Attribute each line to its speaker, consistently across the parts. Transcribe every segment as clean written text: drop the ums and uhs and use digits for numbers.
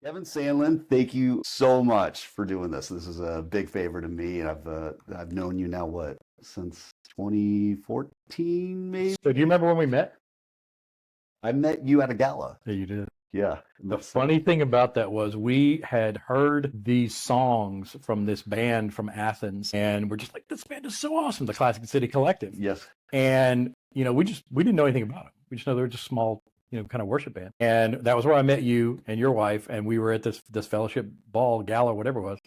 Speaker 1: Kevin Sandlin, thank you so much for doing this. This is a big favor to me, and I've known you now what since 2014, maybe.
Speaker 2: So do you remember when we met?
Speaker 1: I met you at a gala.
Speaker 2: Yeah, you did.
Speaker 1: Yeah.
Speaker 2: The funny thing about that was we had heard these songs from this band from Athens, and we're just like, this band is so awesome, the Classic City Collective.
Speaker 1: Yes.
Speaker 2: And, we didn't know anything about them. We just know they were just small, kind of worship band. And that was where I met you and your wife, and we were at this fellowship ball, gala, whatever it was.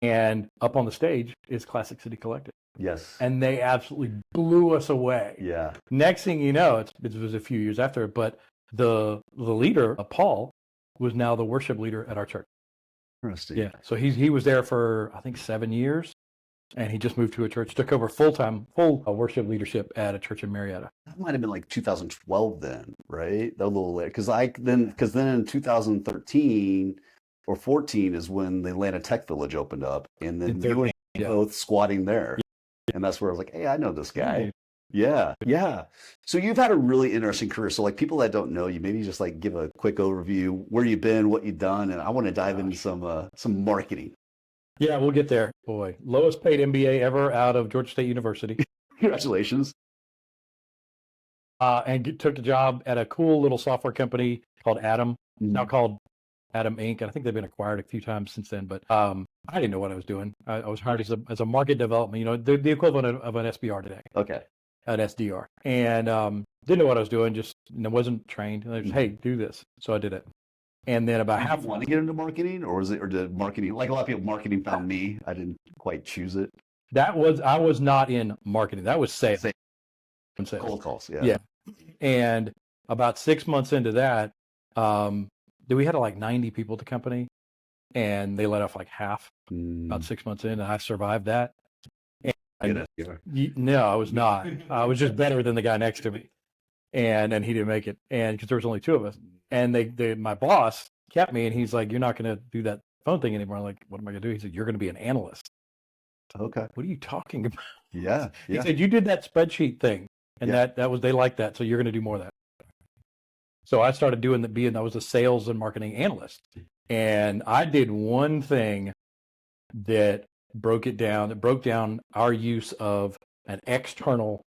Speaker 2: And up on the stage is Classic City Collective.
Speaker 1: Yes.
Speaker 2: And they absolutely blew us away.
Speaker 1: Yeah.
Speaker 2: Next thing you know, it was a few years after, but the leader, Paul, was now the worship leader at our church.
Speaker 1: Interesting.
Speaker 2: Yeah. So he was there for, I think, 7 years, and he just moved to a church, took over full worship leadership at a church in Marietta.
Speaker 1: That might have been like 2012 then, right? A little later, because then in 2013 or 14 is when the Atlanta Tech Village opened up, and then you were both squatting there, and that's where I was like, hey, I know this guy. Yeah. So you've had a really interesting career. So like people that don't know you, maybe just like give a quick overview, where you've been, what you've done, and I want to dive into some marketing.
Speaker 2: Yeah, we'll get there. Boy, lowest paid MBA ever out of Georgia State University.
Speaker 1: Congratulations.
Speaker 2: And took a job at a cool little software company called Atom, now called Atom Inc. And I think they've been acquired a few times since then, but I didn't know what I was doing. I was hired as a market development, the equivalent of an SBR today.
Speaker 1: Okay.
Speaker 2: At SDR, and didn't know what I was doing, just wasn't trained. And they just, hey, do this. So I did it. And then about half.
Speaker 1: Did you want to get into marketing, or did marketing, like a lot of people, marketing found me? I didn't quite choose it.
Speaker 2: I was not in marketing. That was sales.
Speaker 1: Cold calls, yeah.
Speaker 2: Yeah. And about 6 months into that, we had like 90 people at the company, and they let off like half about 6 months in, and I survived that. No, I was not. I was just better than the guy next to me, and he didn't make it. And because there was only two of us, and my boss kept me, and he's like, "You're not going to do that phone thing anymore." I'm like, "What am I going to do?" He said, "You're going to be an analyst."
Speaker 1: Okay.
Speaker 2: What are you talking about?
Speaker 1: Yeah.
Speaker 2: He said, "You did that spreadsheet thing, and they liked that, so you're going to do more of that." So I started I was a sales and marketing analyst, and I did one thing that broke down our use of an external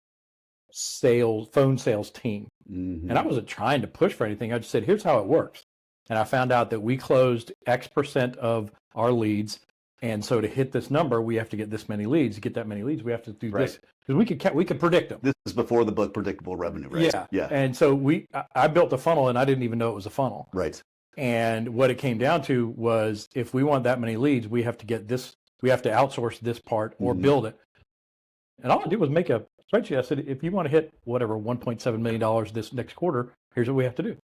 Speaker 2: phone sales team. And I wasn't trying to push for anything. I just said, here's how it works. And I found out that we closed X% of our leads. And so to hit this number, we have to get this many leads. To get that many leads, we have to do this. Because we could predict them.
Speaker 1: This is before the book Predictable Revenue, right?
Speaker 2: Yeah. And so I built a funnel, and I didn't even know it was a funnel.
Speaker 1: Right.
Speaker 2: And what it came down to was, if we want that many leads, we have to get this. We have to outsource this part or build it. And all I did was make a spreadsheet. I said, if you want to hit whatever $1.7 million this next quarter, here's what we have to do. And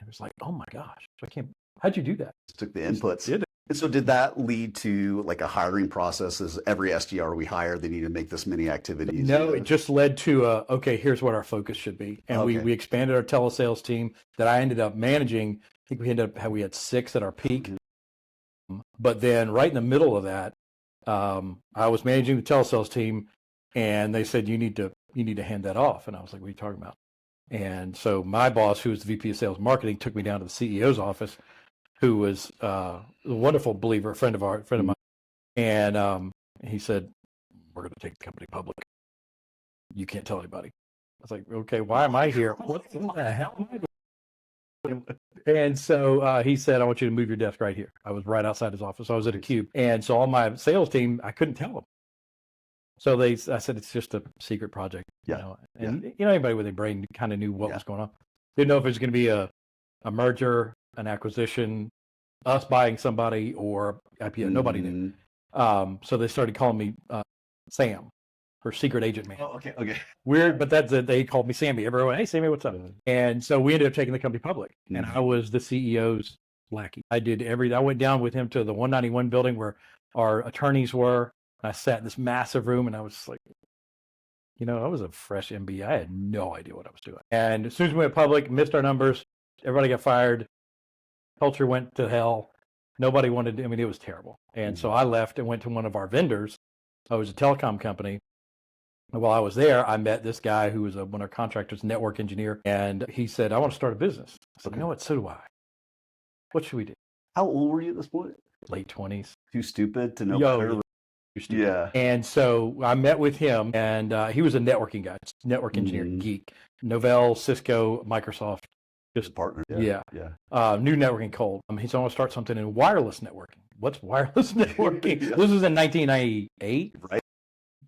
Speaker 2: it was like, oh my gosh, how'd you do that?
Speaker 1: Just took the inputs.
Speaker 2: Did it.
Speaker 1: And so did that lead to like a hiring process? Is every SDR we hire, they need to make this many activities?
Speaker 2: No, it just led to okay, here's what our focus should be. And we expanded our telesales team that I ended up managing. I think we had 6 at our peak. But then right in the middle of that, I was managing the telesales team, and they said, you need to hand that off. And I was like, what are you talking about? And so my boss, who was the VP of sales marketing, took me down to the CEO's office, who was a wonderful believer, a friend of mine. And he said, we're going to take the company public. You can't tell anybody. I was like, okay, why am I here? What the hell am I doing? And so he said, I want you to move your desk right here. I was right outside his office. I was at a cube. And so all my sales team, I couldn't tell them. So I said, it's just a secret project.
Speaker 1: Yeah.
Speaker 2: Anybody with a brain kind of knew what was going on. Didn't know if it was going to be a merger, an acquisition, us buying somebody, or IPO. Nobody knew. So they started calling me Sam, or secret agent man.
Speaker 1: Oh, okay.
Speaker 2: Weird, but that's it. They called me Sammy. Everyone, hey, Sammy, what's up? And so we ended up taking the company public, and I was the CEO's lackey. I went down with him to the 191 building where our attorneys were. I sat in this massive room, and I was like, I was a fresh MBA. I had no idea what I was doing. And as soon as we went public, missed our numbers, everybody got fired. Culture went to hell. Nobody wanted, it was terrible. And so I left and went to one of our vendors. I was a telecom company. While I was there, I met this guy who was one of our contractors, network engineer, and he said, I want to start a business. I said, you know what, so do I. What should we do?
Speaker 1: How old were you at this point?
Speaker 2: Late 20s.
Speaker 1: Too stupid to know better? Yeah.
Speaker 2: And so I met with him, and he was a networking guy, network engineer, geek. Novell, Cisco, Microsoft.
Speaker 1: Just partner.
Speaker 2: Yeah. New networking cold. He said, I want to start something in wireless networking. What's wireless networking? This was in 1998.
Speaker 1: Right.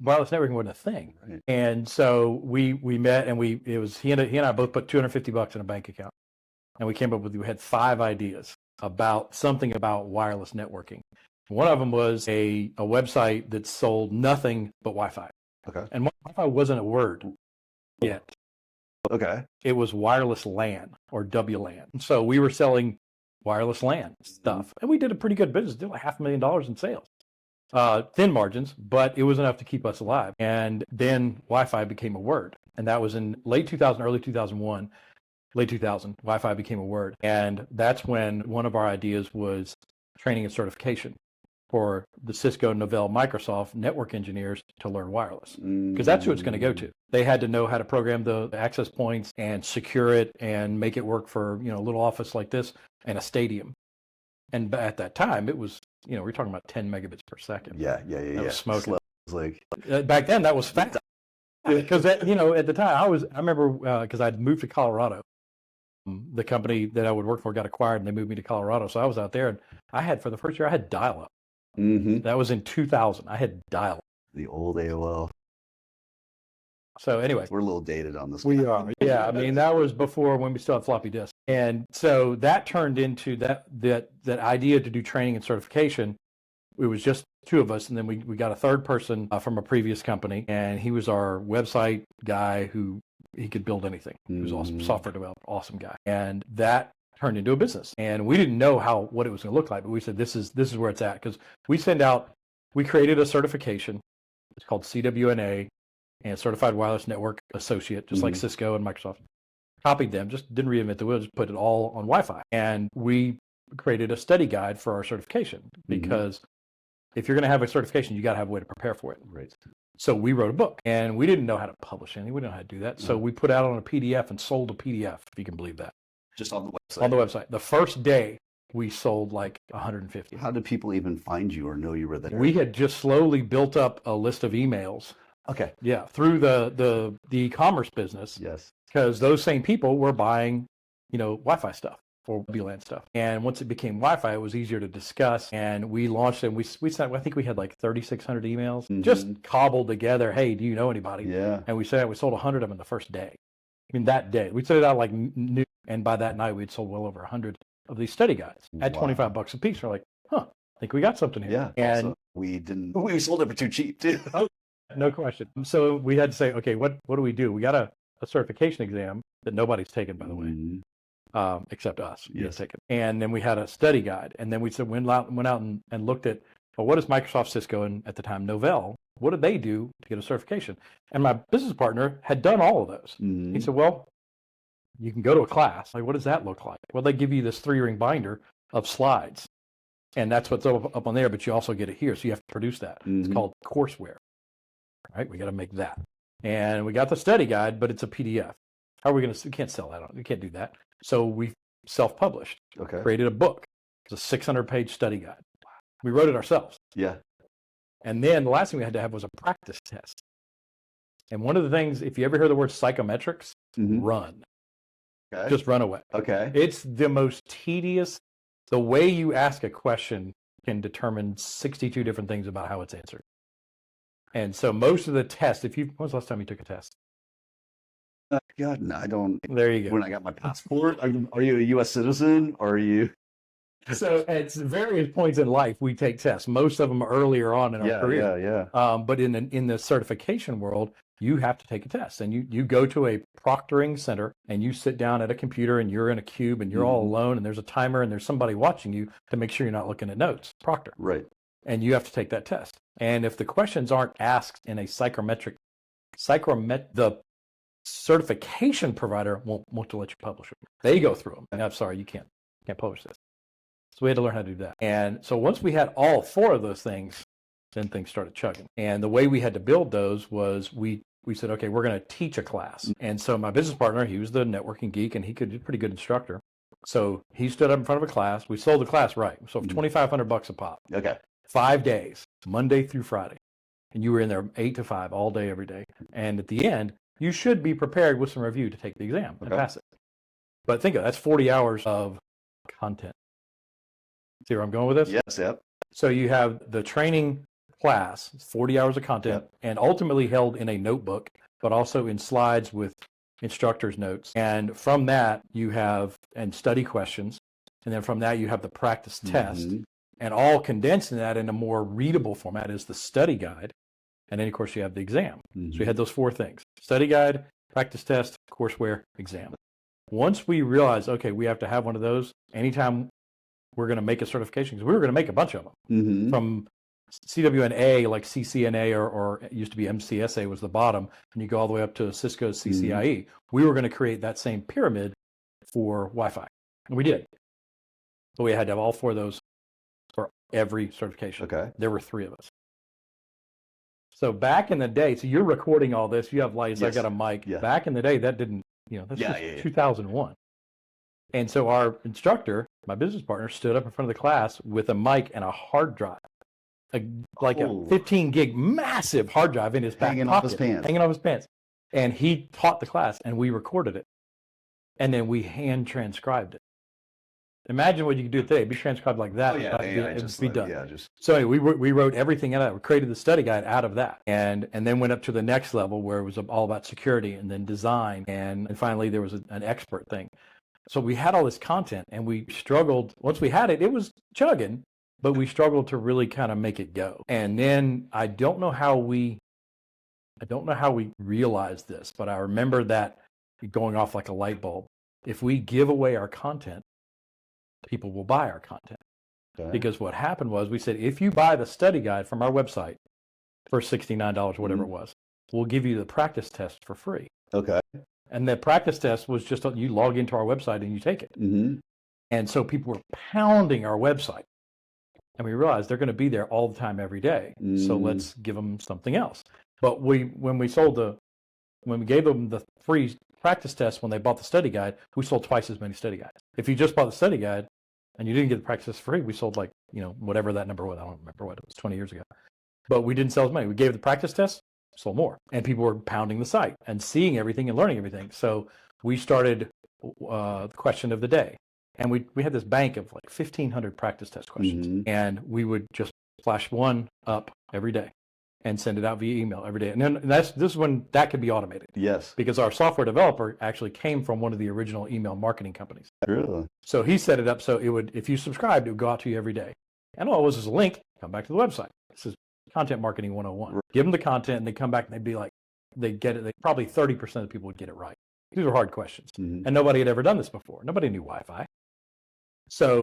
Speaker 2: Wireless networking wasn't a thing.
Speaker 1: Right.
Speaker 2: And so we met, and he and I both put $250 in a bank account. And we came up with, we had 5 ideas about something about wireless networking. One of them was a website that sold nothing but Wi-Fi.
Speaker 1: Okay.
Speaker 2: And Wi-Fi wasn't a word yet.
Speaker 1: Okay.
Speaker 2: It was wireless LAN or WLAN. So we were selling wireless LAN stuff. And we did a pretty good business, did like $500,000 in sales. Thin margins, but it was enough to keep us alive. And then Wi-Fi became a word. And that was in late 2000, early 2001. Late 2000, Wi-Fi became a word. And that's when one of our ideas was training and certification for the Cisco, Novell, Microsoft network engineers to learn wireless, because that's who it's going to go to. They had to know how to program the access points and secure it and make it work for, a little office like this and a stadium. And at that time, it was, we're talking about 10 megabits per second.
Speaker 1: Yeah.
Speaker 2: That was smoking.
Speaker 1: Like
Speaker 2: back then, that was fast. Because at the time, I remember because I'd moved to Colorado. The company that I would work for got acquired, and they moved me to Colorado. So I was out there, and for the first year, I had dial-up.
Speaker 1: Mm-hmm.
Speaker 2: That was in 2000. I had dial-up.
Speaker 1: The old AOL.
Speaker 2: So anyway,
Speaker 1: we're a little dated on this.
Speaker 2: We are. Yeah, that was before when we still had floppy disks. And so that turned into that idea to do training and certification. It was just 2 of us, and then we got a third person from a previous company, and he was our website guy who he could build anything. He was awesome, software developer, awesome guy. And that turned into a business. And we didn't know what it was going to look like, but we said, this is where it's at. Because we created a certification. It's called CWNA, and Certified Wireless Network Associate, just like Cisco and Microsoft. Copied them, just didn't reinvent the wheel, just put it all on Wi-Fi. And we created a study guide for our certification, because if you're going to have a certification, you got to have a way to prepare for it.
Speaker 1: Right.
Speaker 2: So we wrote a book, and we didn't know how to publish anything. We didn't know how to do that. So we put out on a PDF and sold a PDF, if you can believe that.
Speaker 1: Just on the website?
Speaker 2: On the website. The first day, we sold like 150.
Speaker 1: How did people even find you or know you were there?
Speaker 2: We had just slowly built up a list of emails.
Speaker 1: Okay.
Speaker 2: Yeah, through the e-commerce business.
Speaker 1: Yes.
Speaker 2: Because those same people were buying, Wi-Fi stuff or WLAN stuff. And once it became Wi-Fi, it was easier to discuss. And we launched it. And we sent, I think we had like 3,600 emails, just cobbled together. Hey, do you know anybody?
Speaker 1: Yeah.
Speaker 2: And we sold 100 of them in the first day. That day. We sent it out like noon. And by that night, we'd sold well over 100 of these study guides at $25 a piece. We're like, I think we got something here.
Speaker 1: Yeah. And also, we sold it for too cheap too.
Speaker 2: Oh, no question. So we had to say, okay, what do we do? We got a certification exam that nobody's taken, by the way. Except us.
Speaker 1: Yes.
Speaker 2: Taken. And then we had a study guide. And then we said, went out and looked at, what is Microsoft, Cisco, and at the time Novell, what did they do to get a certification? And my business partner had done all of those. He said, well, you can go to a class. Like, what does that look like? Well, they give you this 3-ring binder of slides. And that's what's up on there, but you also get it here. So you have to produce that. It's called courseware. Right? We got to make that. And we got the study guide, but it's a PDF. How are we going to, we can't sell that we can't do that. So we self-published, created a book. It's a 600-page study guide. We wrote it ourselves.
Speaker 1: Yeah.
Speaker 2: And then the last thing we had to have was a practice test. And one of the things, if you ever hear the word psychometrics, run.
Speaker 1: Okay.
Speaker 2: Just run away.
Speaker 1: Okay.
Speaker 2: It's the most tedious. The way you ask a question can determine 62 different things about how it's answered. And so most of the tests, when was the last time you took a test?
Speaker 1: God, no, I don't.
Speaker 2: There you go.
Speaker 1: When I got my passport, are you a U.S. citizen? Or are you?
Speaker 2: So at various points in life, we take tests. Most of them earlier on in our career.
Speaker 1: Yeah.
Speaker 2: But in the certification world, you have to take a test, and you go to a proctoring center, and you sit down at a computer, and you're in a cube, and you're all alone, and there's a timer, and there's somebody watching you to make sure you're not looking at notes. Proctor.
Speaker 1: Right.
Speaker 2: And you have to take that test. And if the questions aren't asked in a psychometric, the certification provider won't let you publish it. They go through them. And I'm sorry, you can't publish this. So we had to learn how to do that. And so once we had all 4 of those things, then things started chugging. And the way we had to build those was we said, okay, we're going to teach a class. And so my business partner, he was the networking geek, and he could be a pretty good instructor. So he stood up in front of a class. We sold the class right. So for $2,500 a pop.
Speaker 1: Okay.
Speaker 2: 5 days, Monday through Friday. And you were in there 8 to 5 all day, every day. And at the end, you should be prepared with some review to take the exam and pass it. But think of it, that's 40 hours of content. See where I'm going with this?
Speaker 1: Yes, yep.
Speaker 2: So you have the training class, 40 hours of content, and ultimately held in a notebook, but also in slides with instructor's notes. And from that, you have, and study questions. And then from that, you have the practice test. And all condensed in that in a more readable format is the study guide. And then, of course, you have the exam. So you had those 4 things: study guide, practice test, courseware, exam. Once we realized, okay, we have to have one of those anytime we're going to make a certification, because we were going to make a bunch of them. From CWNA, like CCNA, or it used to be MCSA was the bottom, and you go all the way up to Cisco's CCIE. We were going to create that same pyramid for Wi-Fi. And we did. But we had to have all 4 of those for every certification.
Speaker 1: Okay.
Speaker 2: There were 3 of us. So back in the day, so you're recording all this, you have lights, I got a mic. Back in the day, that didn't, that's just 2001. And so our instructor, my business partner, stood up in front of the class with a mic and a hard drive, like a 15 gig massive hard drive in his back
Speaker 1: hanging
Speaker 2: pocket,
Speaker 1: hanging off his pants.
Speaker 2: And he taught the class, and we recorded it. And then we hand transcribed it. Imagine what you could do today. It'd be transcribed like that. It'd be done. So anyway, we wrote everything out of that. We created the study guide out of that, and then went up to the next level where it was all about security, and then design, and finally there was an expert thing. So we had all this content, and we struggled. Once we had it, it was chugging, but we struggled to really kind of make it go. And then I don't know how we realized this, but I remember that going off like a light bulb. If we give away our content, people will buy our content. Because what happened was, we said, if you buy the study guide from our website for $69, whatever it was, we'll give you the practice test for free.
Speaker 1: Okay.
Speaker 2: And the practice test was just, you log into our website and you take it. And so people were pounding our website. And we realized they're going to be there all the time, every day. So let's give them something else. But when we gave them the free practice test, when they bought the study guide, we sold twice as many study guides. If you just bought the study guide and you didn't get the practice test free, we sold whatever that number was. I don't remember what it was, 20 years ago. But we didn't sell as many. We gave the practice test, sold more. And people were pounding the site and seeing everything and learning everything. So we started the question of the day. And we had this bank of like 1,500 practice test questions. And we would just flash one up every day and send it out via email every day. And then this is when that could be automated. Yes. Because our software developer actually came from one of the original email marketing companies.
Speaker 1: Really?
Speaker 2: So he set it up so it would, if you subscribed, it would go out to you every day. And all it was a link, come back to the website. This is content marketing 101. Right. Give them the content and they come back and they'd be like, they get it. Probably 30% of the people would get it right. These are hard questions. And nobody had ever done this before. Nobody knew Wi-Fi. So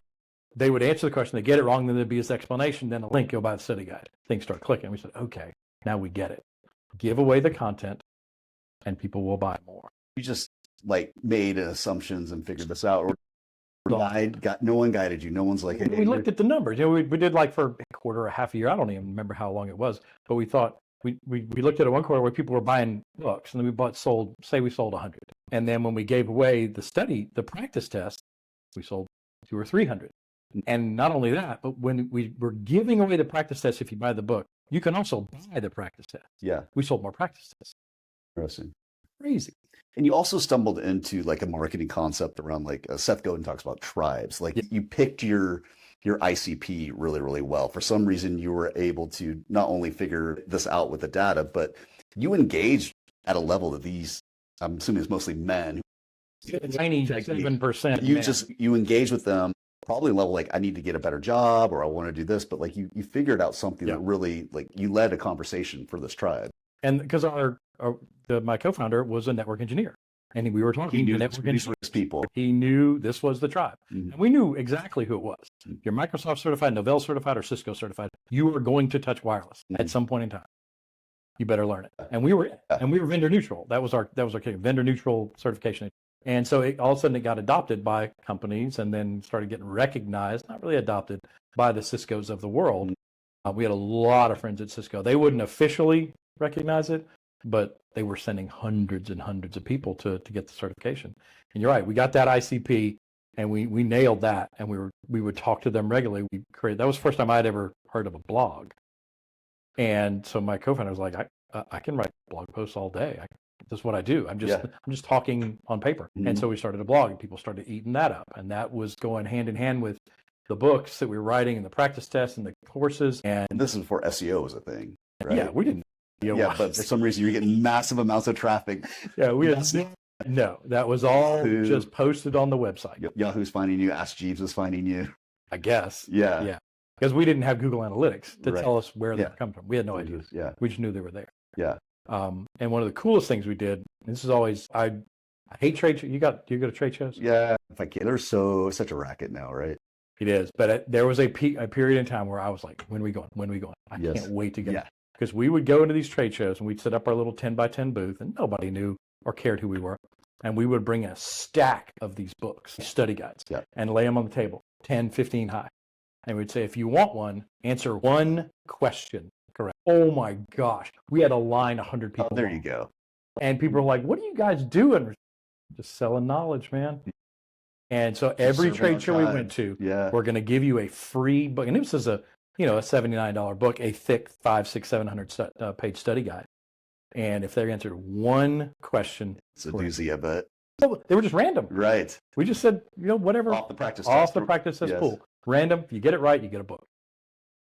Speaker 2: they would answer the question, they get it wrong, then there'd be this explanation, then a link, go buy the study guide. Things start clicking. We said, okay, now we get it. Give away the content and people will buy more.
Speaker 1: You just made assumptions and figured this out, or no one guided you. No one's like, hey,
Speaker 2: we looked at the numbers. We did for a quarter or half a year. I don't even remember how long it was, but we thought we looked at it one quarter where people were buying books, and then we sold 100. And then when we gave away the practice test, we sold 200 or 300. And not only that, but when we were giving away the practice test, if you buy the book, you can also buy the practice test.
Speaker 1: Yeah.
Speaker 2: We sold more practice tests.
Speaker 1: Interesting.
Speaker 2: Crazy.
Speaker 1: And you also stumbled into a marketing concept around Seth Godin talks about tribes. You picked your ICP really, really well. For some reason, you were able to not only figure this out with the data, but you engaged at a level that these, I'm assuming it's mostly men.
Speaker 2: 97%.
Speaker 1: You engage with them probably level I need to get a better job, or I want to do this, but you figured out something that really you led a conversation for this tribe.
Speaker 2: And because my co-founder was a network engineer, and we were talking to network engineers.
Speaker 1: People.
Speaker 2: He knew this was the tribe, and we knew exactly who it was. You're Microsoft certified, Novell certified, or Cisco certified. You were going to touch wireless at some point in time. You better learn it. And we were vendor neutral. That was our vendor neutral certification. And so all of a sudden it got adopted by companies and then started getting recognized, not really adopted, by the Ciscos of the world. We had a lot of friends at Cisco. They wouldn't officially recognize it, but they were sending hundreds and hundreds of people to get the certification. And you're right, we got that ICP And we nailed that, and we would talk to them regularly. That was the first time I'd ever heard of a blog. And so my co-founder was like, I can write blog posts all day. This is what I do. I'm just talking on paper. Mm-hmm. And so we started a blog, and people started eating that up. And that was going hand in hand with the books that we were writing and the practice tests and the courses. And
Speaker 1: this is before SEO was a thing, right?
Speaker 2: Yeah, we didn't.
Speaker 1: But for some reason you're getting massive amounts of traffic.
Speaker 2: Yeah, we had no. That was all just posted on the website.
Speaker 1: Yahoo's finding you. Ask Jeeves is finding you.
Speaker 2: I guess.
Speaker 1: Yeah.
Speaker 2: Because we didn't have Google Analytics to tell us where they were coming from. We had no idea.
Speaker 1: Yeah.
Speaker 2: We just knew they were there.
Speaker 1: Yeah.
Speaker 2: And one of the coolest things we did, and this is always, I hate trade shows. Do you go to trade shows?
Speaker 1: Yeah. If I can, they're such a racket now, right?
Speaker 2: It is. But there was a period in time where I was like, when are we going? When are we going? I can't wait to get it. Because we would go into these trade shows and we'd set up our little 10 by 10 booth, and nobody knew or cared who we were. And we would bring a stack of these books, study guides, and lay them on the table, 10, 15 high. And we'd say, if you want one, answer one question correct. Oh my gosh. We had a line 100 people.
Speaker 1: Oh, there you go.
Speaker 2: And people were like, what are you guys doing? Just selling knowledge, man. And so every trade show we went to, we're going to give you a free book. And this is a $79 book, a thick 500, 600, 700 page study guide. And if they answered one question,
Speaker 1: it's a doozy, I bet.
Speaker 2: No, they were just random.
Speaker 1: Right.
Speaker 2: We just said, whatever.
Speaker 1: Off the practice
Speaker 2: test pool. Random. If you get it right, you get a book.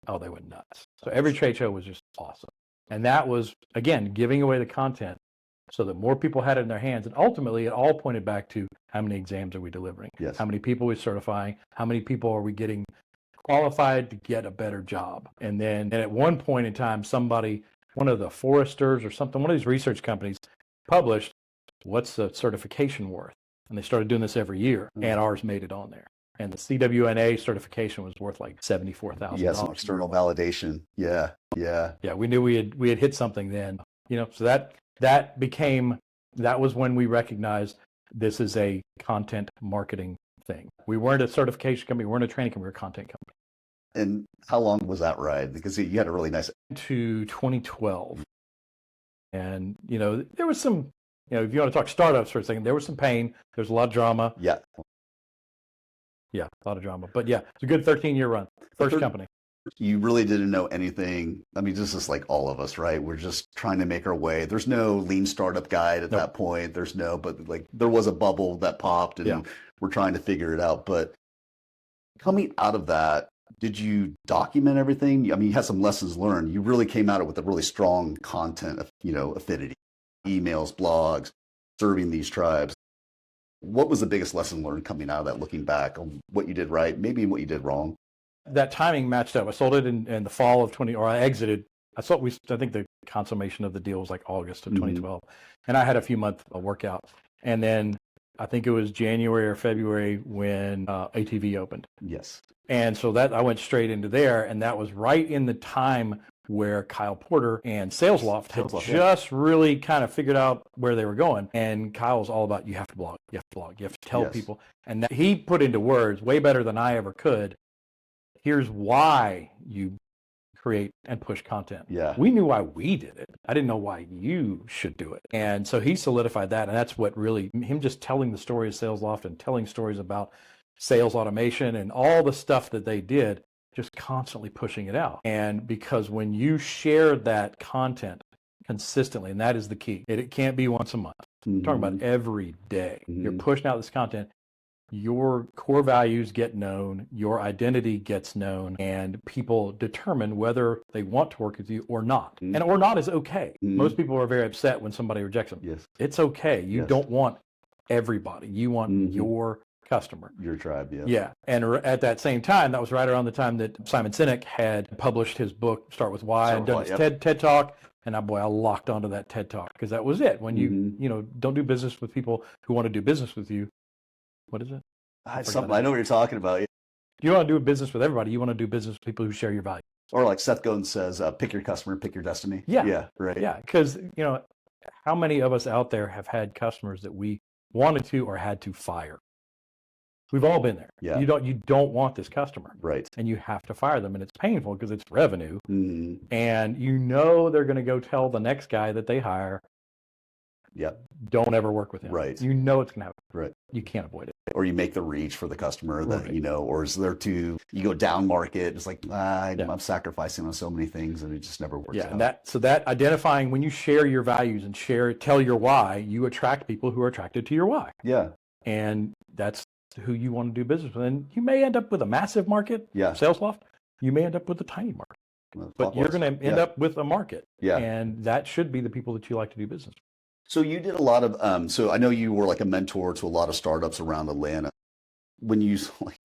Speaker 2: Oh, they went nuts. So every trade show was just awesome. And that was, again, giving away the content so that more people had it in their hands. And ultimately, it all pointed back to how many exams are we delivering?
Speaker 1: Yes.
Speaker 2: How many people are we certifying? How many people are we getting qualified to get a better job? And then at one point in time, one of the Foresters or something, one of these research companies published, what's the certification worth? And they started doing this every year, and ours made it on there. And the CWNA certification was worth like $74,000.
Speaker 1: Yes, external validation. Yeah.
Speaker 2: We knew we had hit something then. So that was when we recognized this is a content marketing thing. We weren't a certification company, we weren't a training company, we were a content company.
Speaker 1: And how long was that ride? Because you had a really nice...
Speaker 2: To 2012. And, there was some, if you want to talk startups for a second, there was some pain. There's a lot of drama.
Speaker 1: Yeah.
Speaker 2: Yeah, a lot of drama. But yeah, it's a good 13-year run. First company.
Speaker 1: You really didn't know anything. I mean, this is like all of us, right? We're just trying to make our way. There's no lean startup guide at that point. But like there was a bubble that popped and we're trying to figure it out. But coming out of that, did you document everything? I mean, you had some lessons learned. You really came at it with a really strong content, affinity, emails, blogs, serving these tribes. What was the biggest lesson learned coming out of that, looking back on what you did right, maybe what you did wrong?
Speaker 2: That timing matched up. I sold it in the fall of I exited. I think the consummation of the deal was like August of 2012. And I had a few months of workout. And then I think it was January or February when ATV opened.
Speaker 1: Yes.
Speaker 2: And so I went straight into there. And that was right in the time where Kyle Porter and SalesLoft had just really kind of figured out where they were going. And Kyle's all about, you have to blog, you have to tell people. And that he put into words way better than I ever could. Here's why you create and push content.
Speaker 1: Yeah.
Speaker 2: We knew why we did it. I didn't know why you should do it. And so he solidified that. And that's what really, him just telling the story of SalesLoft and telling stories about sales automation and all the stuff that they did, just constantly pushing it out. And because when you share that content consistently, and that is the key, it can't be once a month. I'm talking about every day. You're pushing out this content. Your core values get known, your identity gets known, and people determine whether they want to work with you or not. And or not is okay. Most people are very upset when somebody rejects them.
Speaker 1: Yes.
Speaker 2: It's okay. You don't want everybody. You want your customer.
Speaker 1: Your tribe,
Speaker 2: Yeah. And at that same time, that was right around the time that Simon Sinek had published his book, Start With Why, and done his TED Talk. And I locked onto that TED Talk because that was it. When you don't do business with people who want to do business with you. What is it?
Speaker 1: I know what you're talking about.
Speaker 2: You don't want to do business with everybody. You want to do business with people who share your values.
Speaker 1: Or like Seth Godin says, pick your customer, pick your destiny.
Speaker 2: Yeah.
Speaker 1: Yeah. Right.
Speaker 2: Yeah. Because, how many of us out there have had customers that we wanted to or had to fire? We've all been there.
Speaker 1: Yeah.
Speaker 2: You don't want this customer.
Speaker 1: Right.
Speaker 2: And you have to fire them. And it's painful because it's revenue. And they're going to go tell the next guy that they hire,
Speaker 1: Yep.
Speaker 2: don't ever work with him.
Speaker 1: Right.
Speaker 2: It's going to happen.
Speaker 1: Right.
Speaker 2: You can't avoid it.
Speaker 1: Or you make the reach for the customer that,
Speaker 2: Right.
Speaker 1: you know, or is there to, you go down market, it's like,
Speaker 2: Yeah.
Speaker 1: I'm sacrificing on so many things and it just never works
Speaker 2: Yeah,
Speaker 1: out.
Speaker 2: and that identifying when you share your values and tell your why, you attract people who are attracted to your why.
Speaker 1: Yeah.
Speaker 2: And that's who you want to do business with. And you may end up with a massive market,
Speaker 1: Yeah.
Speaker 2: SalesLoft. You may end up with a tiny market, but you're going to end up with a market.
Speaker 1: Yeah.
Speaker 2: And that should be the people that you like to do business with.
Speaker 1: So you did a lot of, so I know you were like a mentor to a lot of startups around Atlanta. When you like,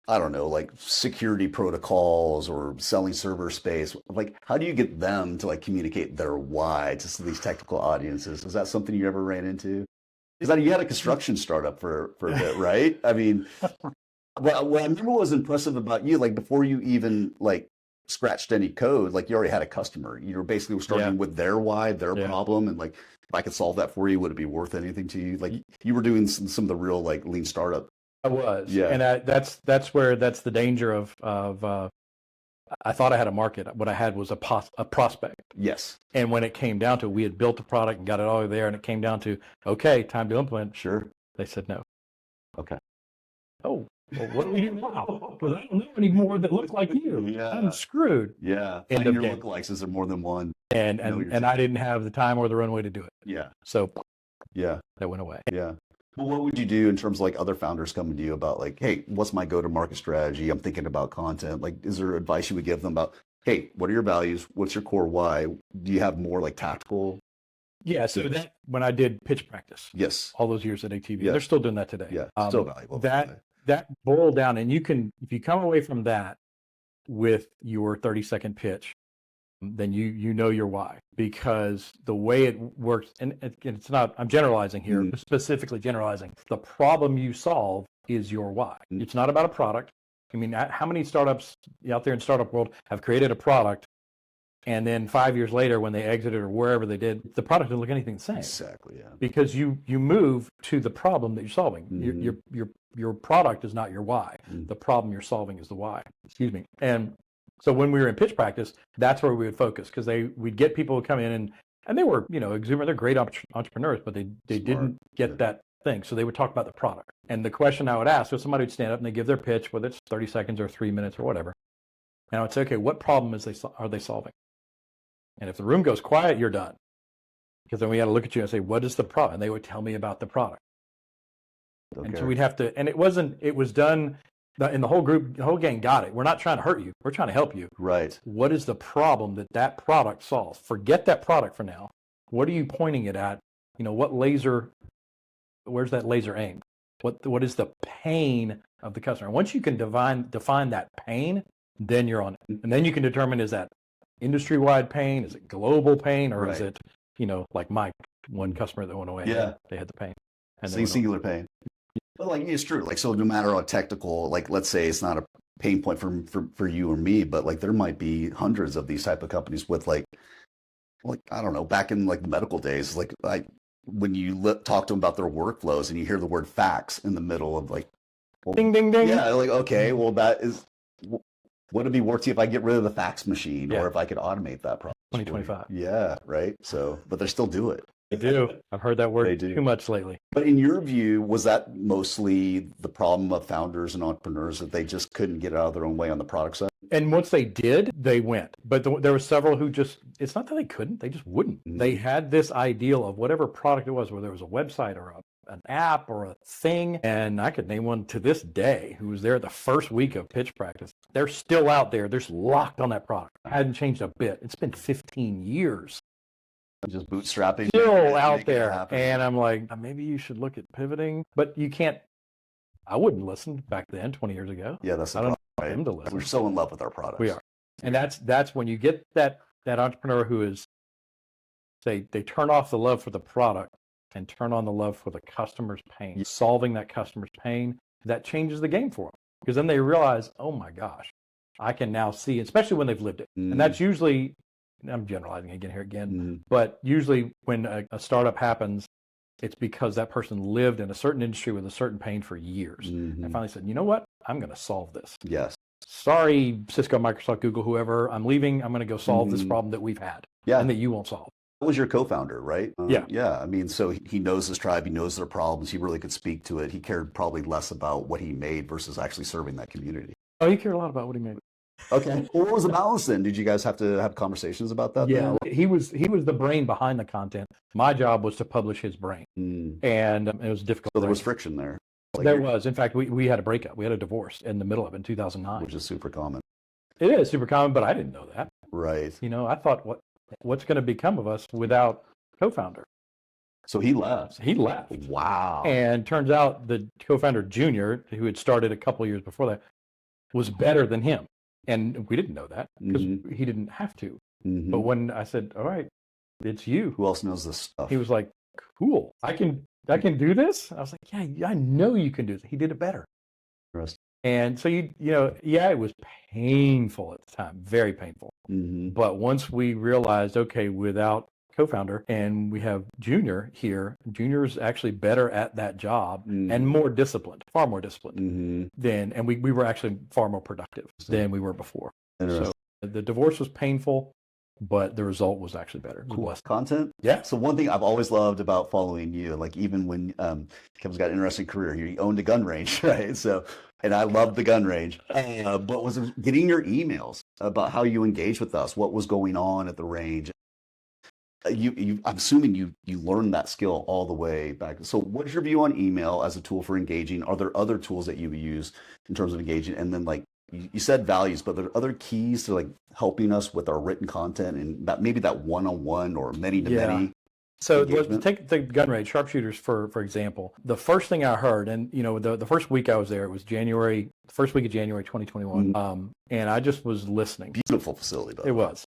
Speaker 1: I don't know, like security protocols or selling server space, like how do you get them to like communicate their why to these technical audiences? Is that something you ever ran into? Because you had a construction startup for a bit, right? I mean, what I remember was impressive about you, like before you even like scratched any code, like you already had a customer. You were basically starting with their why, their problem, and like if I could solve that for you, would it be worth anything to you? Like you were doing some of the real like lean startup.
Speaker 2: I was,
Speaker 1: yeah,
Speaker 2: and that's the danger of I thought I had a market. What I had was a prospect.
Speaker 1: Yes.
Speaker 2: And when it came down to it, we had built a product and got it all there, and it came down to, okay, time to implement.
Speaker 1: Sure.
Speaker 2: They said no.
Speaker 1: Okay.
Speaker 2: Oh, well, what do we do now? Because I don't know any more that look like you.
Speaker 1: Yeah.
Speaker 2: I'm screwed.
Speaker 1: Yeah.
Speaker 2: End
Speaker 1: of
Speaker 2: your
Speaker 1: lookalikes. Is there more than one?
Speaker 2: And I didn't have the time or the runway to do it.
Speaker 1: Yeah.
Speaker 2: So
Speaker 1: yeah,
Speaker 2: that went away.
Speaker 1: Yeah. Well, what would you do in terms of like other founders coming to you about like, hey, what's my go-to-market strategy? I'm thinking about content. Like, is there advice you would give them about, hey, what are your values? What's your core why? Do you have more like tactical?
Speaker 2: Yeah. So that when I did pitch practice,
Speaker 1: yes,
Speaker 2: all those years at ATV, they're still doing that today.
Speaker 1: Yeah, still valuable.
Speaker 2: That boiled down, and you can, if you come away from that with your 30-second pitch, then you know your why, because the way it works, and it's not, I'm generalizing here, specifically generalizing, the problem you solve is your why. It's not about a product. I mean, how many startups out there in startup world have created a product, and then 5 years later when they exited or wherever they did, the product didn't look anything the same.
Speaker 1: Exactly, yeah.
Speaker 2: Because you move to the problem that you're solving. Your product is not your why. The problem you're solving is the why. Excuse me. And so when we were in pitch practice, that's where we would focus, because we'd get people to come in and they were, exuberant. They're great entrepreneurs, but they didn't get that thing. So they would talk about the product. And the question I would ask was, somebody would stand up and they give their pitch, whether it's 30 seconds or 3 minutes or whatever. And I would say, okay, what problem are they solving? And if the room goes quiet, you're done. Because then we had to look at you and say, what is the problem? And they would tell me about the product. Okay. And so we'd have to, and it was done, and the whole group, the whole gang got it. We're not trying to hurt you. We're trying to help you.
Speaker 1: Right.
Speaker 2: What is the problem that product solves? Forget that product for now. What are you pointing it at? Where's that laser aimed? What is the pain of the customer? Once you can define that pain, then you're on it. And then you can determine, is that industry-wide pain? Is it global pain? Or is it, like my one customer that went away?
Speaker 1: Yeah.
Speaker 2: They had the pain. And
Speaker 1: singular pain. But like, it's true. Like, so no matter how technical, like, let's say it's not a pain point for you or me, but like there might be hundreds of these type of companies with like, I don't know, back in like the medical days, like when you talk to them about their workflows and you hear the word fax in the middle of like, well,
Speaker 2: ding, ding, ding.
Speaker 1: Yeah. Like, okay, well, would it be worth to if I get rid of the fax machine or if I could automate that process?
Speaker 2: 2025.
Speaker 1: Yeah. Right. So, but they still do it.
Speaker 2: They do. I've heard that word too much lately.
Speaker 1: But in your view, was that mostly the problem of founders and entrepreneurs, that they just couldn't get out of their own way on the product side?
Speaker 2: And once they did, they went. But there were several who it's not that they couldn't, they just wouldn't. They had this ideal of whatever product it was, whether it was a website or an app or a thing. And I could name one to this day who was there the first week of pitch practice. They're still out there. They're locked on that product. Hadn't changed a bit. It's been 15 years.
Speaker 1: Just bootstrapping.
Speaker 2: Still out there. And I'm like, maybe you should look at pivoting. But you can't. I wouldn't listen back then, 20 years ago.
Speaker 1: Yeah, that's the
Speaker 2: I don't
Speaker 1: problem,
Speaker 2: know them to listen.
Speaker 1: We're so in love with our products.
Speaker 2: We are. And that's when you get that entrepreneur who is, they turn off the love for the product and turn on the love for the customer's pain. Solving that customer's pain, that changes the game for them. Because then they realize, oh my gosh, I can now see, especially when they've lived it. And that's usually, I'm generalizing again, but usually when a startup happens, it's because that person lived in a certain industry with a certain pain for years. And finally said, you know what? I'm going to solve this.
Speaker 1: Yes.
Speaker 2: Sorry, Cisco, Microsoft, Google, whoever, I'm leaving. I'm going to go solve this problem that we've had and that you won't solve.
Speaker 1: was your co-founder, right?
Speaker 2: Yeah.
Speaker 1: Yeah. I mean, so he knows his tribe. He knows their problems. He really could speak to it. He cared probably less about what he made versus actually serving that community.
Speaker 2: Oh, he cared a lot about what he made.
Speaker 1: Okay. Well, what was the balance then? Did you guys have to have conversations about that?
Speaker 2: Yeah. He was the brain behind the content. My job was to publish his brain. And it was difficult.
Speaker 1: So there was friction there.
Speaker 2: Like there was. In fact, we had a breakup. We had a divorce in the middle of it in 2009.
Speaker 1: Which is super common.
Speaker 2: It is super common, but I didn't know that.
Speaker 1: Right.
Speaker 2: I thought, what's going to become of us without co-founder?
Speaker 1: So he left.
Speaker 2: He left.
Speaker 1: Wow.
Speaker 2: And turns out the co-founder Junior, who had started a couple of years before that, was better than him. And we didn't know that because he didn't have to. But when I said, all right, it's you.
Speaker 1: Who else knows this stuff?
Speaker 2: He was like, cool. I can do this. I was like, yeah, I know you can do this. He did it better. And so, it was painful at the time, very painful. But once we realized, okay, without co-founder and we have Junior here, Junior's actually better at that job and more disciplined, far more disciplined than, and we were actually far more productive than we were before. So the divorce was painful, but the result was actually better.
Speaker 1: Cool. Content?
Speaker 2: Yeah.
Speaker 1: So one thing I've always loved about following you, like even when Kevin's got an interesting career, he owned a gun range, right? So, and I loved the gun range, but was getting your emails about how you engaged with us, what was going on at the range. I'm assuming you learned that skill all the way back. So what is your view on email as a tool for engaging? Are there other tools that you use in terms of engaging? And then like, you said values, but there are other keys to like helping us with our written content and that maybe that one-on-one or many-to-many.
Speaker 2: So let's take the gun range, sharpshooters for example. The first thing I heard, and the first week I was there, it was first week of January 2021, and I just was listening.
Speaker 1: Beautiful facility, though.
Speaker 2: It was.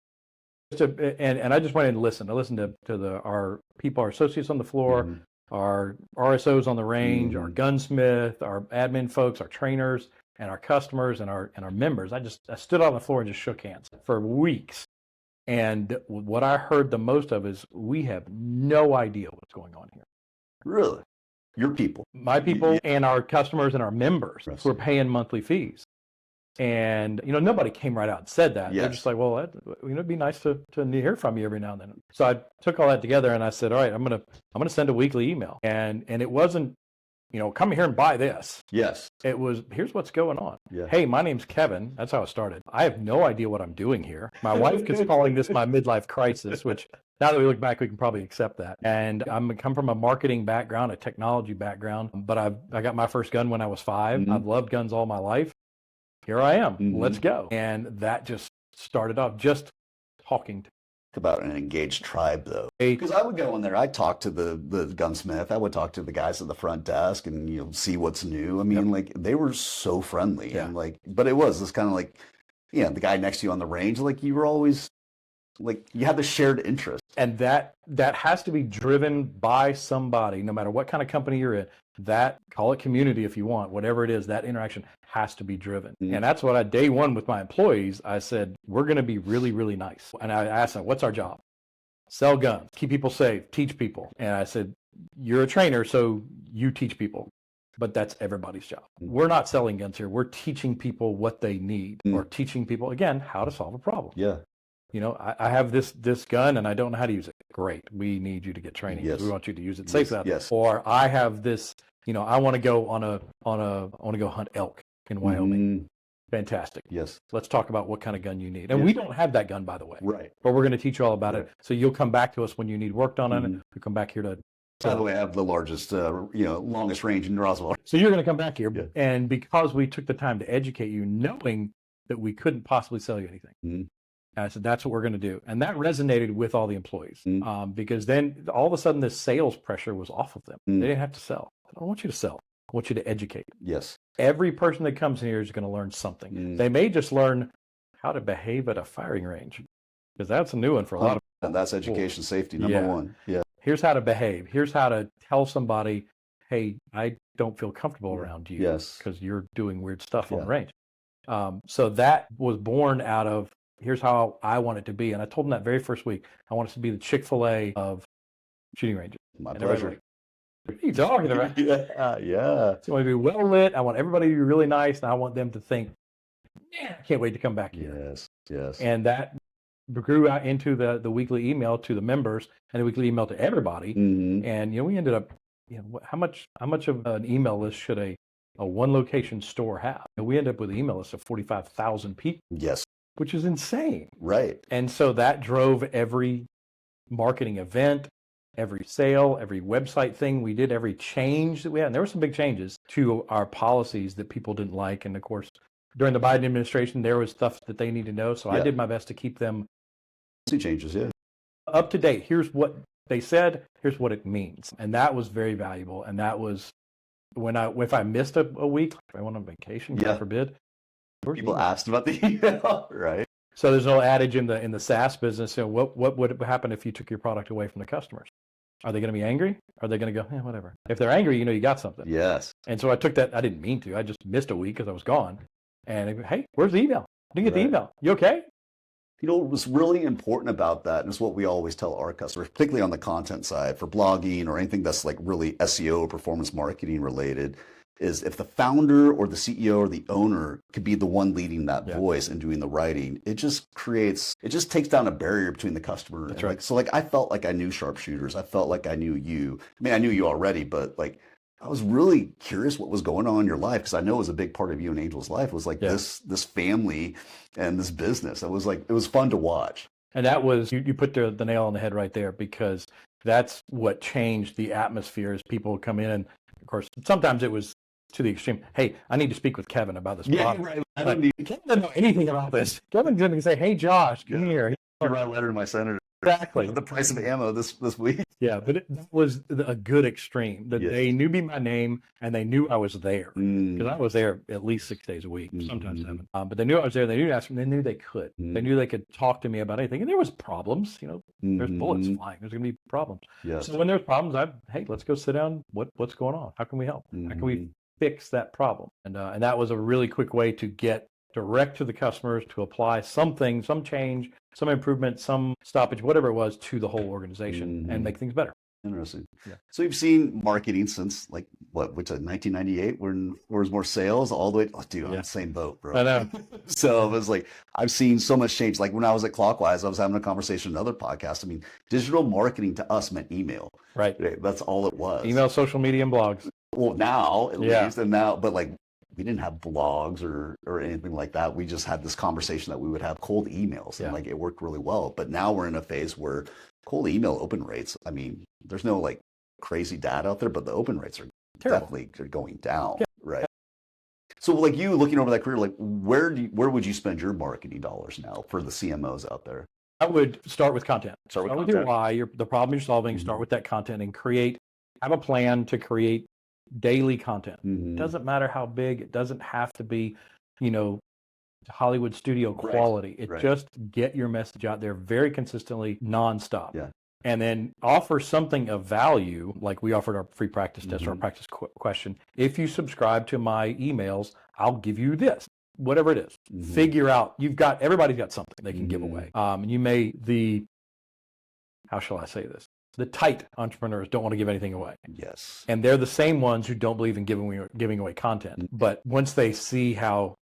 Speaker 2: And I just went in and listened. I listened to our people, our associates on the floor, our RSOs on the range, our gunsmith, our admin folks, our trainers, and our customers and our members. I stood on the floor and just shook hands for weeks. And what I heard the most of is we have no idea what's going on here.
Speaker 1: Really? Your people?
Speaker 2: My people and our customers and our members who are paying monthly fees. And, nobody came right out and said that. They're just like, well, it'd be nice to hear from you every now and then. So I took all that together and I said, all right, I'm going to send a weekly email. And it wasn't, come here and buy this.
Speaker 1: Yes.
Speaker 2: It was, here's what's going on.
Speaker 1: Yeah.
Speaker 2: Hey, my name's Kevin. That's how it started. I have no idea what I'm doing here. My wife is calling this my midlife crisis, which now that we look back, we can probably accept that. And I come from a marketing background, a technology background, but I got my first gun when I was 5. I've loved guns all my life. Here I am. Let's go. And that just started off just talking
Speaker 1: about an engaged tribe, though, because I would go in there. I'd talk to the gunsmith. I would talk to the guys at the front desk and see what's new. I mean, like they were so friendly and but it was this kind of like, the guy next to you on the range, like you were always like you had the shared interest, and
Speaker 2: that has to be driven by somebody, no matter what kind of company you're in. That, call it community if you want, whatever it is, that interaction has to be driven. And that's what day one with my employees, I said, we're going to be really, really nice. And I asked them, what's our job? Sell guns, keep people safe, teach people. And I said, you're a trainer, so you teach people. But that's everybody's job. We're not selling guns here. We're teaching people what they need or teaching people, again, how to solve a problem.
Speaker 1: Yeah.
Speaker 2: I have this gun and I don't know how to use it. Great. We need you to get training.
Speaker 1: Yes.
Speaker 2: We want you to use it safely.
Speaker 1: Yes.
Speaker 2: Or I have this, I want to go I want to go hunt elk in Wyoming. Fantastic.
Speaker 1: Yes.
Speaker 2: Let's talk about what kind of gun you need. And we don't have that gun, by the way.
Speaker 1: Right.
Speaker 2: But we're going to teach you all about it. So you'll come back to us when you need work done on it. We'll come back here to.
Speaker 1: By the way, I have the largest, longest range in Roswell.
Speaker 2: So you're going to come back here. Yeah. And because we took the time to educate you, knowing that we couldn't possibly sell you anything. And I said, that's what we're going to do. And that resonated with all the employees because then all of a sudden this sales pressure was off of them. They didn't have to sell. I don't want you to sell. I want you to educate.
Speaker 1: Yes.
Speaker 2: Every person that comes in here is going to learn something. They may just learn how to behave at a firing range because that's a new one for a lot of people.
Speaker 1: And that's education safety, number one. Yeah.
Speaker 2: Here's how to behave. Here's how to tell somebody, hey, I don't feel comfortable around you because you're doing weird stuff on the range. So that was born out of, here's how I want it to be. And I told them that very first week, I want us to be the Chick-fil-A of shooting ranges.
Speaker 1: My pleasure.
Speaker 2: What are you talking about?
Speaker 1: Yeah.
Speaker 2: So I want to be well lit. I want everybody to be really nice. And I want them to think, man, I can't wait to come back here.
Speaker 1: Yes.
Speaker 2: And that grew out into the weekly email to the members and the weekly email to everybody.
Speaker 1: Mm-hmm.
Speaker 2: And, we ended up, how much of an email list should a one location store have? And we ended up with an email list of 45,000 people.
Speaker 1: Yes.
Speaker 2: Which is insane.
Speaker 1: Right.
Speaker 2: And so that drove every marketing event, every sale, every website thing we did, every change that we had. And there were some big changes to our policies that people didn't like. And of course, during the Biden administration, there was stuff that they need to know. So I did my best to keep them
Speaker 1: changes,
Speaker 2: up to date. Here's what they said. Here's what it means. And that was very valuable. And that was if I missed a week, if I went on vacation, God forbid.
Speaker 1: People asked about the email, right?
Speaker 2: So there's no adage in the SaaS business. What would happen if you took your product away from the customers? Are they going to be angry? Are they going to go, whatever? If they're angry, you got something.
Speaker 1: Yes.
Speaker 2: And so I took that. I didn't mean to. I just missed a week because I was gone. And hey, where's the email? I didn't get the email. You okay?
Speaker 1: What was really important about that, and it's what we always tell our customers, particularly on the content side for blogging or anything that's like really SEO or performance marketing related, is if the founder or the CEO or the owner could be the one leading that voice and doing the writing, it just takes down a barrier between the customer.
Speaker 2: That's right.
Speaker 1: So I felt like I knew Sharpshooters. I felt like I knew you. I mean, I knew you already, but I was really curious what was going on in your life, because I know it was a big part of you and Angel's life. It was this family and this business. It was fun to watch. And
Speaker 2: that was, you put the nail on the head right there, because that's what changed the atmosphere as people would come in. And of course, sometimes it was to the extreme. Hey, I need to speak with Kevin about this product.
Speaker 1: Right.
Speaker 2: Kevin doesn't know anything about this. Kevin's going to say, hey, Josh, come here.
Speaker 1: I write a letter to my senator.
Speaker 2: Exactly.
Speaker 1: The price of ammo this week.
Speaker 2: Yeah, but that was a good extreme. That they knew me by name and they knew I was there, because I was there at least 6 days a week, sometimes 7. But they knew I was there. They knew to ask me. They knew they could. They knew they could talk to me about anything. And there was problems. There's bullets flying. There's going to be problems.
Speaker 1: Yes.
Speaker 2: So when there's problems, hey, let's go sit down. What's going on? How can we help? How can we fix that problem? And that was a really quick way to get direct to the customers, to apply something, some change, some improvement, some stoppage, whatever it was, to the whole organization and make things better.
Speaker 1: Interesting.
Speaker 2: Yeah.
Speaker 1: So you've seen marketing since 1998, when there was more sales all the way. Oh, dude, I'm in the same boat, bro.
Speaker 2: I know.
Speaker 1: So it was I've seen so much change. Like when I was at Clockwise, I was having a conversation with another podcast. I mean, digital marketing to us meant email.
Speaker 2: Right.
Speaker 1: That's all it was.
Speaker 2: Email, social media, and blogs.
Speaker 1: Well, now at least, and now, but we didn't have blogs or anything like that. We just had this conversation that we would have cold emails, and it worked really well. But now we're in a phase where cold email open rates, I mean, there's no crazy data out there, but the open rates are definitely going down. Yeah. Right. So you looking over that career, where would you spend your marketing dollars now for the CMOs out there?
Speaker 2: I would start with content.
Speaker 1: Start
Speaker 2: with your why, the problem you're solving, start with that content and have a plan to create daily content. It doesn't matter how big. It doesn't have to be, Hollywood studio quality. Just get your message out there very consistently, nonstop.
Speaker 1: Yeah.
Speaker 2: And then offer something of value, like we offered our free practice test or our practice question. If you subscribe to my emails, I'll give you this, whatever it is. Figure out, everybody's got something they can give away. How shall I say this? The tight entrepreneurs don't want to give anything away.
Speaker 1: Yes.
Speaker 2: And they're the same ones who don't believe in giving away content. But once they see how,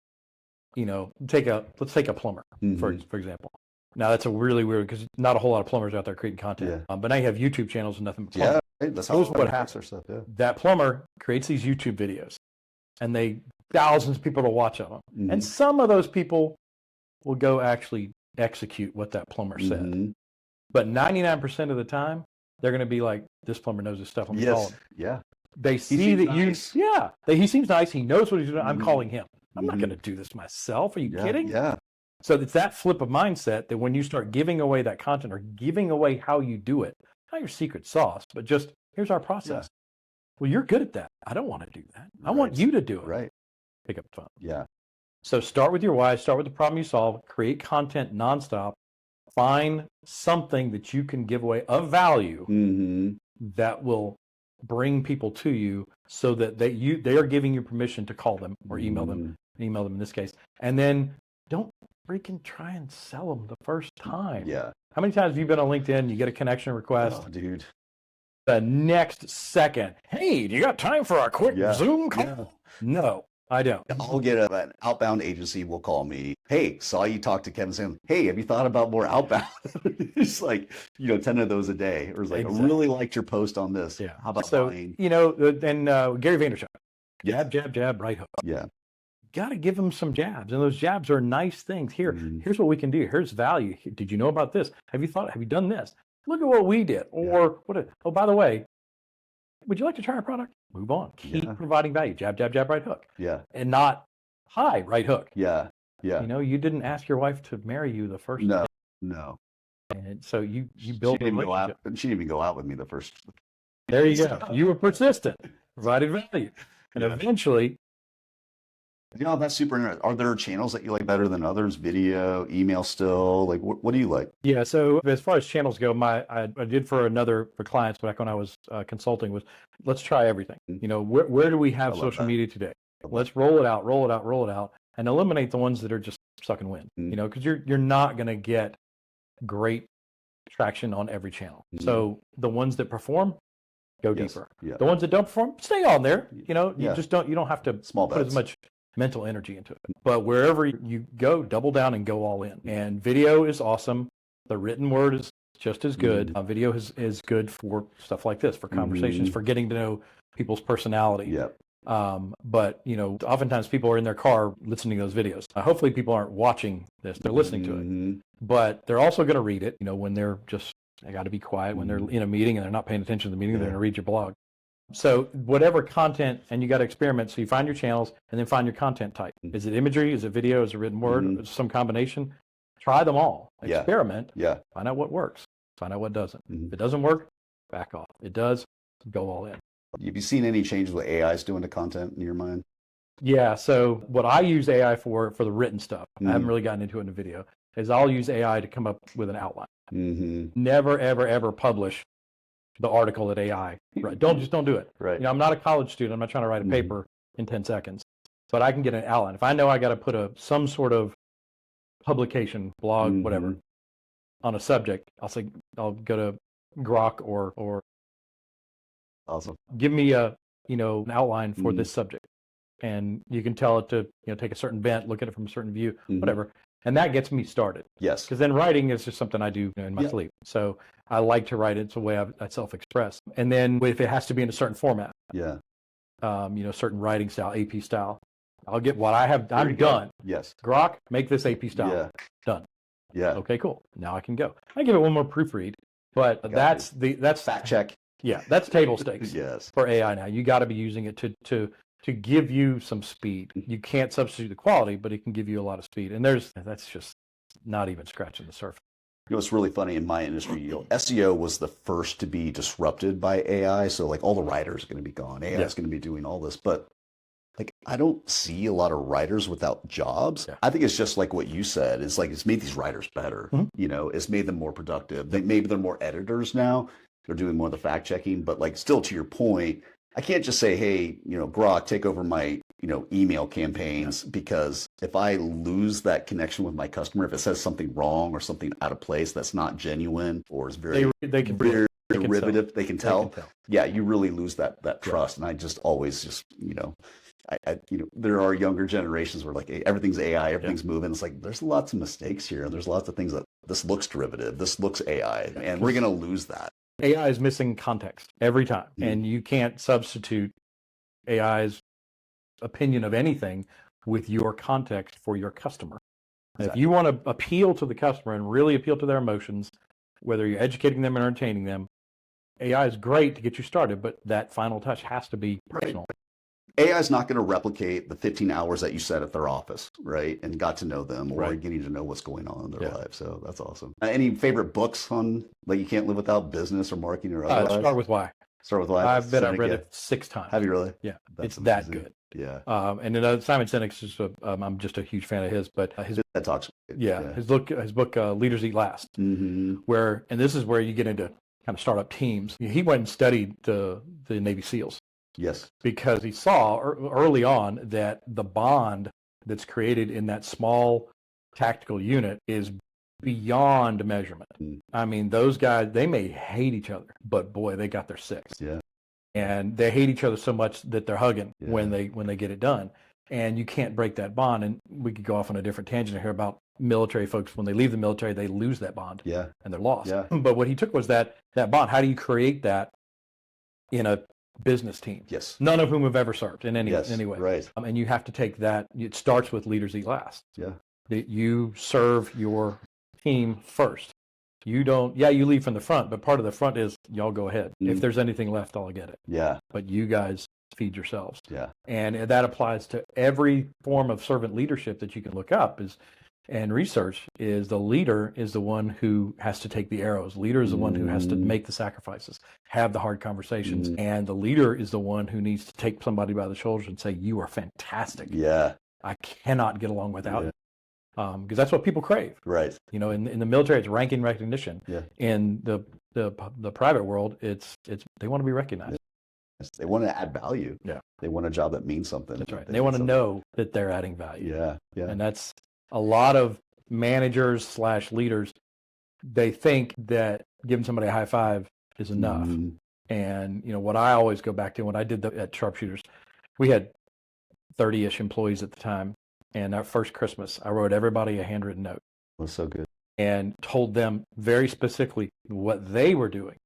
Speaker 2: let's take a plumber, for example. Now that's a really weird, because not a whole lot of plumbers out there creating content. Yeah. But now you have YouTube channels and nothing but plumbing.
Speaker 1: Yeah, that's what happens.
Speaker 2: That plumber creates these YouTube videos, and thousands of people will watch them. And some of those people will go actually execute what that plumber said. But 99% of the time, they're going to be like, this plumber knows his stuff. I'm calling him.
Speaker 1: Yeah.
Speaker 2: They see that he seems nice. He knows what he's doing. I'm calling him. I'm not going to do this myself. Are you kidding?
Speaker 1: Yeah.
Speaker 2: So it's that flip of mindset that when you start giving away that content or giving away how you do it, not your secret sauce, but just here's our process. Yeah. Well, you're good at that. I don't want to do that. I want you to do it.
Speaker 1: Right.
Speaker 2: Pick up the phone.
Speaker 1: Yeah.
Speaker 2: So start with your why, start with the problem you solve, create content nonstop, find something that you can give away of value that will bring people to you, so that they are giving you permission to call them or email them in this case. And then don't freaking try and sell them the first time.
Speaker 1: Yeah.
Speaker 2: How many times have you been on LinkedIn, you get a connection request?
Speaker 1: Oh, dude.
Speaker 2: The next second, hey, do you got time for a quick Zoom call?
Speaker 1: Yeah.
Speaker 2: No. I don't.
Speaker 1: I'll get an outbound agency will call me. Hey, saw you talk to Kevin Sam. Hey, have you thought about more outbound? It's like, 10 of those a day. Or it's like, exactly. I really liked your post on this.
Speaker 2: Yeah.
Speaker 1: How about
Speaker 2: buying? And Gary Vaynerchuk.
Speaker 1: Jab,
Speaker 2: jab, jab, right hook.
Speaker 1: Yeah.
Speaker 2: Got to give them some jabs. And those jabs are nice things. Here's what we can do. Here's value. Did you know about this? Have you done this? Look at what we did. Or oh, by the way, would you like to try our product? Move on. Keep providing value. Jab, jab, jab, right hook.
Speaker 1: Yeah.
Speaker 2: And not hi, right hook.
Speaker 1: Yeah. Yeah.
Speaker 2: You didn't ask your wife to marry you the first day.
Speaker 1: No.
Speaker 2: And so you build a relationship.
Speaker 1: She didn't even go out with me the first.
Speaker 2: There you go. You were persistent, provided value. And eventually.
Speaker 1: That's super interesting. Are there channels that you like better than others? Video, email still? Like, what do you like?
Speaker 2: Yeah. So as far as channels go, I did for clients back when I was consulting was, let's try everything. Where do we have social media today? Let's roll it out, and eliminate the ones that are just suck and win. Because you're not going to get great traction on every channel. So the ones that perform, go deeper.
Speaker 1: Yeah.
Speaker 2: The ones that don't perform, stay on there. You don't have to put as much mental energy into it. But wherever you go, double down and go all in. And video is awesome. The written word is just as good. Video is good for stuff like this, for conversations, for getting to know people's personality.
Speaker 1: Yeah.
Speaker 2: But oftentimes people are in their car listening to those videos. Hopefully people aren't watching this, they're listening to it. But they're also going to read it, when they're they got to be quiet when they're in a meeting and they're not paying attention to the meeting, they're going to read your blog. So whatever content, and you got to experiment. So you find your channels and then find your content type. Is it imagery? Is it video? Is it written word? Some combination? Try them all. Experiment.
Speaker 1: Yeah.
Speaker 2: Find out what works. Find out what doesn't. If it doesn't work, back off. It does, go all in.
Speaker 1: Have you seen any changes what AI is doing to content in your mind?
Speaker 2: Yeah. So what I use AI for the written stuff, I haven't really gotten into it in the video, is I'll use AI to come up with an outline. Never, ever, ever publish the article at AI. Right. Don't do it.
Speaker 1: Right.
Speaker 2: I'm not a college student. I'm not trying to write a paper in 10 seconds, but I can get an outline. If I know I got to put some sort of publication, blog, whatever, on a subject, I'll go to Grok or
Speaker 1: awesome.
Speaker 2: Give me an outline for this subject, and you can tell it to take a certain bent, look at it from a certain view, whatever. And that gets me started.
Speaker 1: Yes.
Speaker 2: Because then writing is just something I do in my sleep. So I like to write it. It's a way I self-express. And then if it has to be in a certain format, certain writing style, AP style, I'll get what I have. I'm done.
Speaker 1: Yes.
Speaker 2: Grok, make this AP style.
Speaker 1: Yeah.
Speaker 2: Done.
Speaker 1: Yeah.
Speaker 2: Okay, cool. Now I can go. I give it one more proofread, but that's
Speaker 1: fact check.
Speaker 2: Yeah, that's table stakes.
Speaker 1: Yes.
Speaker 2: For AI now. You got to be using it to give you some speed. You can't substitute the quality, but it can give you a lot of speed. And that's just not even scratching the surface.
Speaker 1: It's really funny in my industry, SEO was the first to be disrupted by AI. So like all the writers are going to be gone. AI is going to be doing all this, but like, I don't see a lot of writers without jobs. Yeah. I think it's just like what you said. It's like, it's made these writers better. It's made them more productive. Maybe they're more editors now. They're doing more of the fact checking, but like still to your point, I can't just say, hey, Grok, take over my, email campaigns, because if I lose that connection with my customer, if it says something wrong or something out of place that's not genuine or is very derivative, they can tell. Yeah, you really lose that trust. And I just always there are younger generations where like everything's AI, everything's moving. It's like there's lots of mistakes here, and there's lots of things that this looks derivative, this looks AI, and we're going to lose that.
Speaker 2: AI is missing context every time, and you can't substitute AI's opinion of anything with your context for your customer. Exactly. If you want to appeal to the customer and really appeal to their emotions, whether you're educating them or entertaining them, AI is great to get you started, but that final touch has to be personal.
Speaker 1: AI is not going to replicate the 15 hours that you spent at their office, right? And got to know them or getting to know what's going on in their life. So that's awesome. Any favorite books on like you can't live without business or marketing or otherwise?
Speaker 2: Start with Why.
Speaker 1: Start with Why.
Speaker 2: I bet I've read it 6 times.
Speaker 1: Have you really?
Speaker 2: Yeah.
Speaker 1: That's
Speaker 2: amazing. That good.
Speaker 1: Yeah.
Speaker 2: And then Simon Sinek's just I'm just a huge fan of his, but
Speaker 1: that talks.
Speaker 2: His book Leaders Eat Last, where, and this is where you get into kind of startup teams. He went and studied the Navy SEALs.
Speaker 1: Yes. Because
Speaker 2: he saw early on that the bond that's created in that small tactical unit is beyond measurement. I mean, those guys, they may hate each other, but boy, they got their six.
Speaker 1: Yeah.
Speaker 2: And they hate each other so much that they're hugging when they get it done. and you can't break that bond. And we could go off on a different tangent here about military folks. When they leave the military, they lose that bond.
Speaker 1: Yeah.
Speaker 2: And they're lost.
Speaker 1: Yeah.
Speaker 2: But what he took was that bond. How do you create that in a business team?
Speaker 1: Yes.
Speaker 2: None of whom have ever served in any way.
Speaker 1: Right.
Speaker 2: And you have to take that. It starts with leaders eat last.
Speaker 1: Yeah.
Speaker 2: That you serve your team first. You don't, you lead from the front, but part of the front is y'all go ahead. If there's anything left, I'll get it.
Speaker 1: Yeah.
Speaker 2: But you guys feed yourselves.
Speaker 1: Yeah.
Speaker 2: And that applies to every form of servant leadership that you can look up and research. Is the leader is the one who has to take the arrows. Leader is the one who has to make the sacrifices, have the hard conversations. And the leader is the one who needs to take somebody by the shoulders and say, you are fantastic.
Speaker 1: Yeah.
Speaker 2: I cannot get along without you. Because that's what people crave.
Speaker 1: Right.
Speaker 2: You know, in the military, it's ranking recognition.
Speaker 1: Yeah.
Speaker 2: In the private world, it's they want to be recognized.
Speaker 1: They want to add value.
Speaker 2: Yeah.
Speaker 1: They want a job that means something.
Speaker 2: That's right. They want to know that they're adding value.
Speaker 1: Yeah. Yeah.
Speaker 2: And that's a lot of managers / leaders. They think that giving somebody a high five is enough. And you know what I always go back to when I did at Sharpshooters, we had 30-ish employees at the time. And our first Christmas, I wrote everybody a handwritten note.
Speaker 1: That's so good.
Speaker 2: And told them very specifically what they were doing.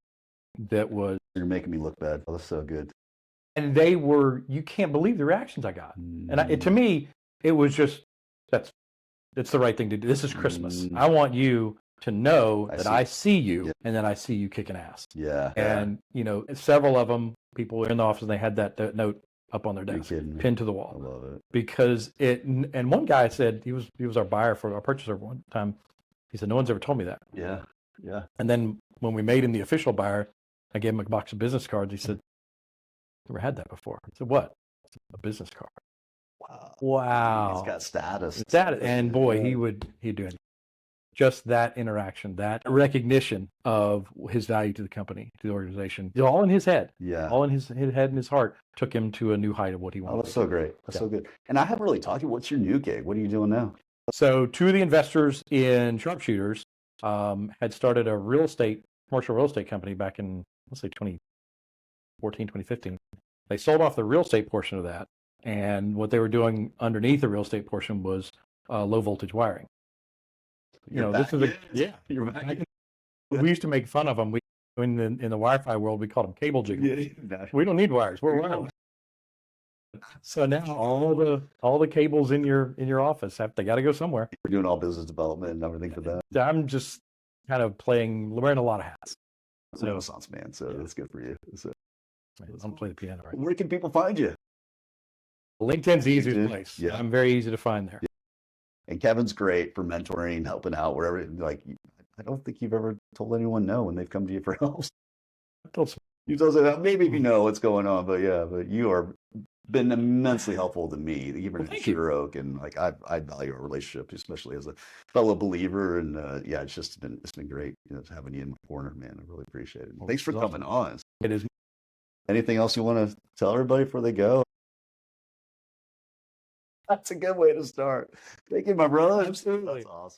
Speaker 2: That was.
Speaker 1: You're making me look bad. Oh, that's so good.
Speaker 2: And they were, you can't believe the reactions I got. And to me, it was just, it's the right thing to do. This is Christmas. I want you to know that I see you and then I see you kicking ass.
Speaker 1: Yeah.
Speaker 2: And, you know, several of them, people were in the office and they had that note up on their desk, pinned to the wall.
Speaker 1: I love it.
Speaker 2: Because and one guy said, he was our buyer for our purchaser one time. He said, no one's ever told me that.
Speaker 1: Yeah. Yeah.
Speaker 2: And then when we made him the official buyer, I gave him a box of business cards. He said, never had that before. I said, what? A business card. Wow.
Speaker 1: He's got status.
Speaker 2: And boy, he'd do anything. Just that interaction, that recognition of his value to the company, to the organization, all in his head.
Speaker 1: Yeah.
Speaker 2: All in his head and his heart took him to a new height of what he wanted.
Speaker 1: Oh, that's so great. That's so good. And I haven't really talked to you. What's your new gig? What are you doing now?
Speaker 2: So two of the investors in Sharpshooters had started a commercial real estate company back in, let's say 2014, 2015. They sold off the real estate portion of that. And what they were doing underneath the real estate portion was low voltage wiring. This is
Speaker 1: you're back.
Speaker 2: We used to make fun of them. In the Wi-Fi world, we called them cable jiggers.
Speaker 1: Yeah.
Speaker 2: We don't need wires. We're wireless. So now all the cables in your office they got to go somewhere.
Speaker 1: We're doing all business development and everything for that.
Speaker 2: I'm just kind of wearing a lot of hats.
Speaker 1: So, Renaissance man, so that's good for you. So,
Speaker 2: I don't play the piano right.
Speaker 1: Where can people find you?
Speaker 2: LinkedIn's the easiest place.
Speaker 1: Yeah.
Speaker 2: I'm very easy to find there.
Speaker 1: Yeah. And Kevin's great for mentoring, helping out wherever. Like, I don't think you've ever told anyone no when they've come to you for help.
Speaker 2: I told some.
Speaker 1: You told them maybe if you know what's going on, but you are been immensely helpful to me, even at Sugar Oak, and like I value our relationship, especially as a fellow believer. And it's been great, having you in my corner, man. I really appreciate it. Thanks for coming on.
Speaker 2: It is.
Speaker 1: Anything else you want to tell everybody before they go? That's a good way to start. Thank you, my brother.
Speaker 2: Absolutely.
Speaker 1: That's awesome.